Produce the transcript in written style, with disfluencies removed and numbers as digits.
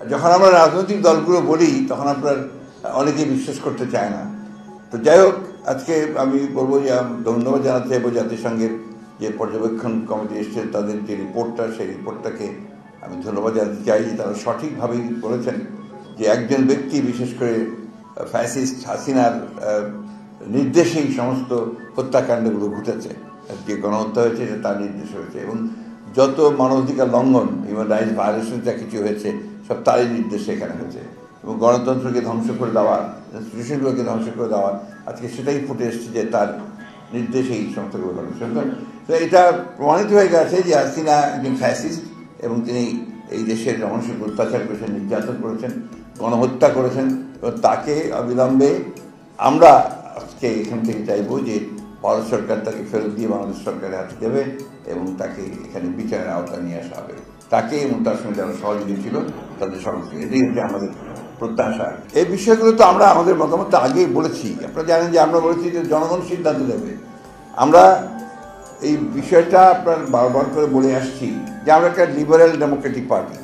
যখন আমরা রাজনৈতিক দলগুলো বলি তখন আপনার অনেকেই বিশ্বাস করতে চায় না। তো যাই হোক, আজকে আমি বলবো যে ধন্যবাদ জানাতে চাইবো জাতিসংঘের যে পর্যবেক্ষণ কমিটি এসছে, তাদের যে রিপোর্টটা, সেই রিপোর্টটাকে আমি ধন্যবাদ জানাতে চাই যে তারা সঠিকভাবেই বলেছেন যে একজন ব্যক্তি, বিশেষ করে ফ্যাসিস্ট হাসিনার নির্দেশেই সমস্ত হত্যাকাণ্ডগুলো ঘটেছে। যে গণহত্যা হয়েছে এটা তার নির্দেশ হয়েছে, এবং যত মানবাধিকার লঙ্ঘন, হিউম্যান রাইটস ভায়োলেশন যা কিছু হয়েছে সব তারই নির্দেশে এখানে হয়েছে। এবং গণতন্ত্রকে ধ্বংস করে দেওয়া, ইনস্টিটিউশনগুলোকে ধ্বংস করে দেওয়া, আজকে সেটাই ফুটে এসছে যে তার নির্দেশে এই সমস্তগুলো ঘটেছে। তো এটা প্রমাণিত হয়ে গেছে যে হাসিনা একজন ফ্যাসিস্ট, এবং তিনি এই দেশের মানুষের অত্যাচার করেছেন, নির্যাতন করেছেন, গণহত্যা করেছেন। এবং তাকে অবিলম্বে আমরা আজকে এখান থেকে চাইবো যে ভারত সরকার তাকে ফেরত দিয়ে বাংলাদেশ সরকারের হাতে দেবে এবং তাকে এখানে বিচারের আওতায় নিয়ে আসা হবে। তাকে এবং তার সঙ্গে যারা সহযোগী ছিল তাদের সঙ্গে, এটাই হচ্ছে আমাদের প্রত্যাশা। এই বিষয়গুলো তো আমরা আমাদের মতামত আগেই বলেছি। আপনারা জানেন যে আমরা বলেছি যে জনগণ সিদ্ধান্ত নেবে। আমরা এই বিষয়টা আপনার বারবার করে বলে আসছি যে আমরা একটা লিবারেল ডেমোক্রেটিক পার্টি।